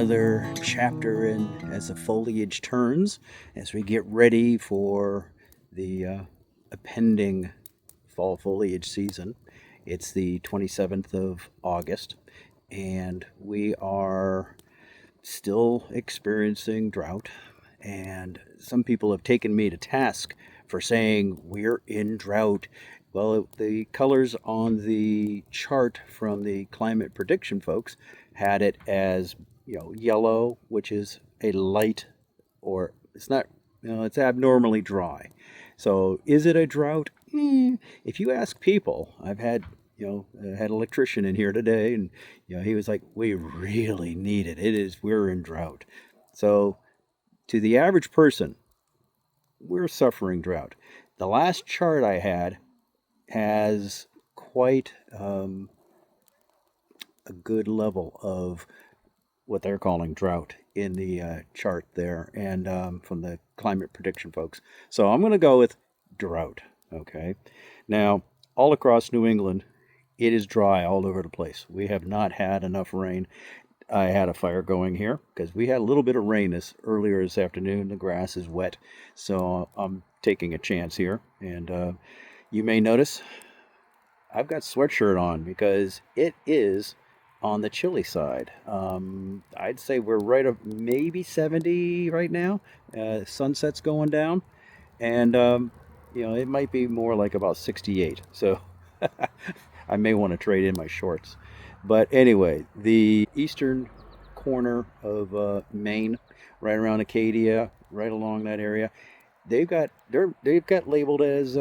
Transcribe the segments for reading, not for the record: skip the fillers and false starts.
another chapter in as the foliage turns, as we get ready for the impending fall foliage season. It's the 27th of August, and we are still experiencing drought. And some people have taken me to task for saying we're in drought. Well, the colors on the chart from the climate prediction folks had it as, yellow, which is a light, or it's not, it's abnormally dry. So is it a drought? If you ask people, I've had, I had an electrician in here today, and he was like, "We really need it. We're in drought." So to the average person, we're suffering drought. The last chart I had has quite a good level of what they're calling drought in the chart there, and from the climate prediction folks. So I'm going to go with drought. Okay. Now, all across New England, it is dry all over the place. We have not had enough rain. I had a fire going here because we had a little bit of rain earlier this afternoon. The grass is wet, so I'm taking a chance here. And you may notice I've got sweatshirt on because it is on the chilly side. I'd say we're right up maybe 70 right now. Sunset's going down, and it might be more like about 68. So I may want to trade in my shorts. But anyway, the eastern corner of Maine, right around Acadia, right along that area, they've got labeled as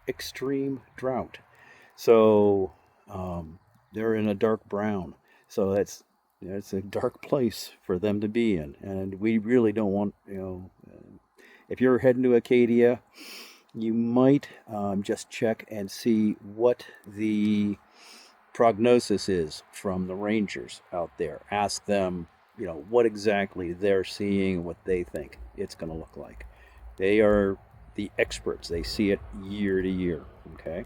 extreme drought. So they're in a dark brown. So it's a dark place for them to be in, and we really don't want, if you're heading to Acadia, you might just check and see what the prognosis is from the rangers out there. Ask them, what exactly they're seeing, what they think it's going to look like. They are the experts. They see it year to year. Okay.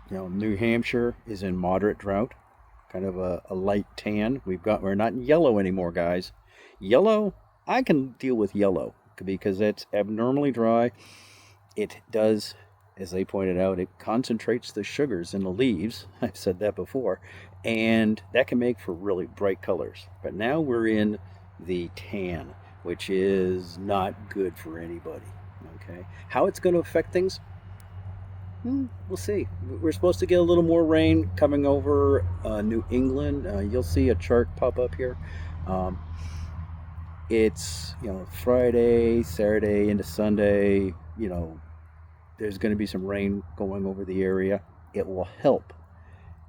New Hampshire is in moderate drought, kind of a light tan. We're not in yellow anymore, guys. Yellow, I can deal with yellow because it's abnormally dry. It does, as they pointed out, it concentrates the sugars in the leaves. I've said that before, and that can make for really bright colors. But now we're in the tan, which is not good for anybody. Okay, how it's going to affect things? We'll see. We're supposed to get a little more rain coming over New England. You'll see a chart pop up here. It's Friday, Saturday into Sunday. There's going to be some rain going over the area. It will help.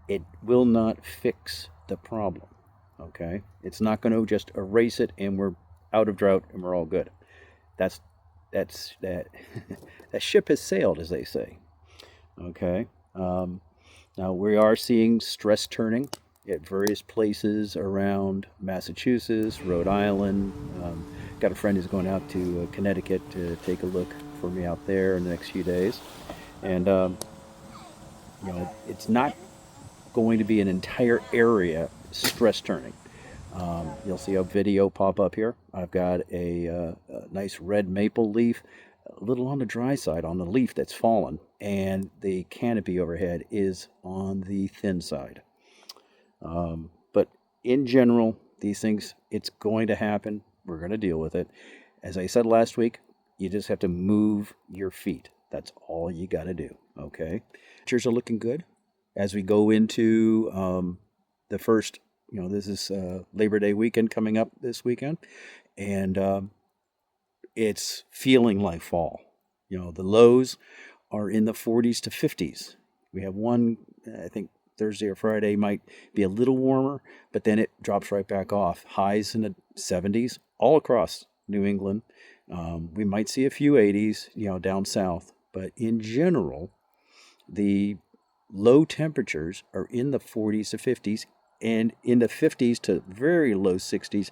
It will not fix the problem. Okay, it's not going to just erase it and we're out of drought and we're all good. That's that. That ship has sailed, as they say. Okay. Now we are seeing stress turning at various places around Massachusetts, Rhode Island. Got a friend who's going out to Connecticut to take a look for me out there in the next few days. And, it's not going to be an entire area stress turning. You'll see a video pop up here. I've got a nice red maple leaf, a little on the dry side on the leaf that's fallen, and the canopy overhead is on the thin side. But in general, these things, it's going to happen. We're going to deal with it. As I said last week, you just have to move your feet. That's all you got to do. Okay. Temperatures are looking good as we go into the first, this is Labor Day weekend coming up this weekend. And it's feeling like fall. The lows are in the 40s to 50s. We have one, I think Thursday or Friday might be a little warmer, but then it drops right back off. Highs in the 70s all across New England. We might see a few 80s, down south, but in general, the low temperatures are in the 40s to 50s and in the 50s to very low 60s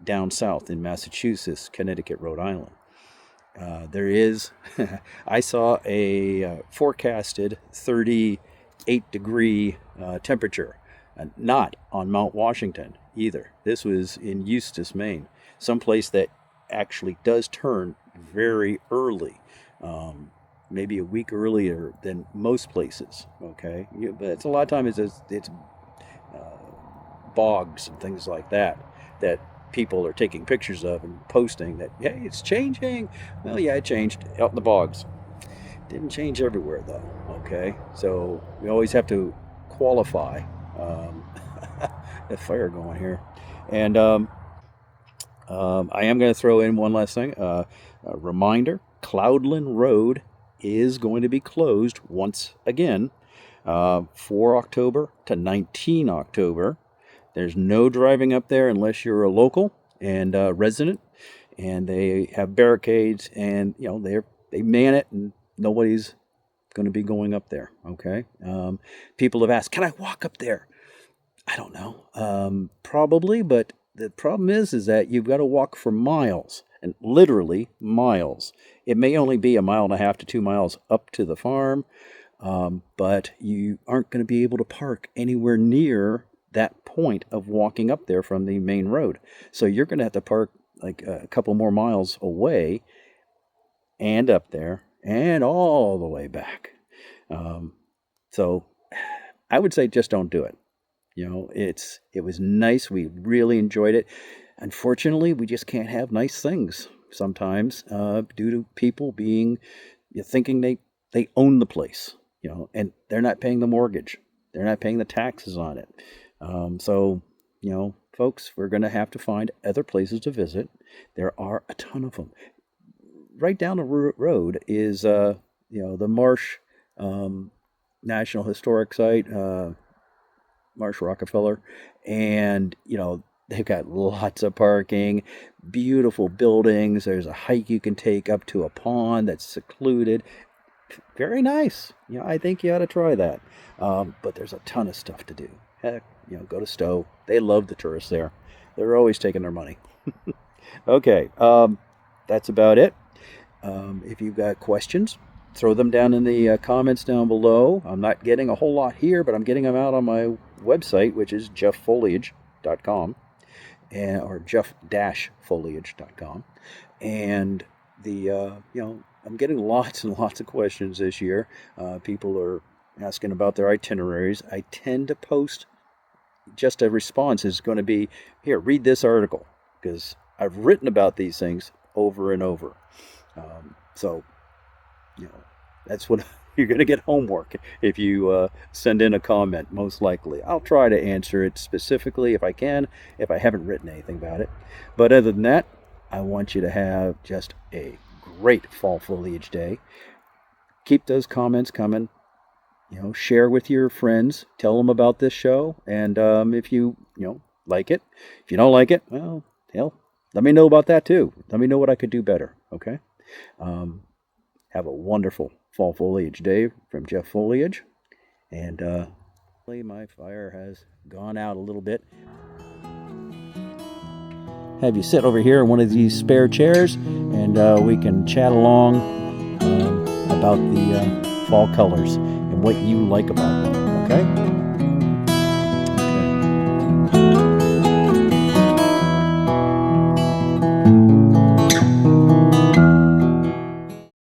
down south in Massachusetts, Connecticut, Rhode Island. There is, I saw a forecasted 38-degree temperature Not on Mount Washington either. This was in Eustis, Maine, someplace that actually does turn very early, maybe a week earlier than most places. Okay, but it's a lot of times it's bogs and things like that that people are taking pictures of and posting that, hey, it's changing. Well, yeah, it changed out in the bogs. Didn't change everywhere though. Okay, so we always have to qualify. A fire going here, and I am going to throw in one last thing. A reminder: Cloudland Road is going to be closed once again, 4 October to 19 October. There's no driving up there unless you're a local and resident, and they have barricades, and they man it, and nobody's going to be going up there. Okay. People have asked, can I walk up there? I don't know. Probably, but the problem is that you've got to walk for miles, and literally miles. It may only be 1.5 to 2 miles up to the farm, but you aren't going to be able to park anywhere near that point of walking up there from the main road. So you're going to have to park like a couple more miles away and up there and all the way back. So I would say just don't do it. It was nice. We really enjoyed it. Unfortunately, we just can't have nice things sometimes due to people thinking they own the place, and they're not paying the mortgage. They're not paying the taxes on it. So, folks, we're going to have to find other places to visit. There are a ton of them. Right down the road is, the Marsh National Historic Site, Marsh Rockefeller, and they've got lots of parking, beautiful buildings. There's a hike you can take up to a pond that's secluded. Very nice. I think you ought to try that. But there's a ton of stuff to do. Heck, go to Stowe. They love the tourists there. They're always taking their money. Okay, that's about it. If you've got questions, throw them down in the comments down below. I'm not getting a whole lot here, but I'm getting them out on my website, which is jefffoliage.com, or jeff-foliage.com. And I'm getting lots and lots of questions this year. People are asking about their itineraries. I tend to post just a response is going to be, here, read this article, because I've written about these things over and over. So that's what you're going to get homework if you send in a comment, most likely. I'll try to answer it specifically if I can, if I haven't written anything about it. But other than that, I want you to have just a great fall foliage day. Keep those comments coming. Share with your friends. Tell them about this show. And if you like it, if you don't like it, well, hell, let me know about that too. Let me know what I could do better. Okay. Have a wonderful fall foliage day from Jeff Foliage. And my fire has gone out a little bit. Have you sit over here in one of these spare chairs, and we can chat along about the fall colors and what you like about them.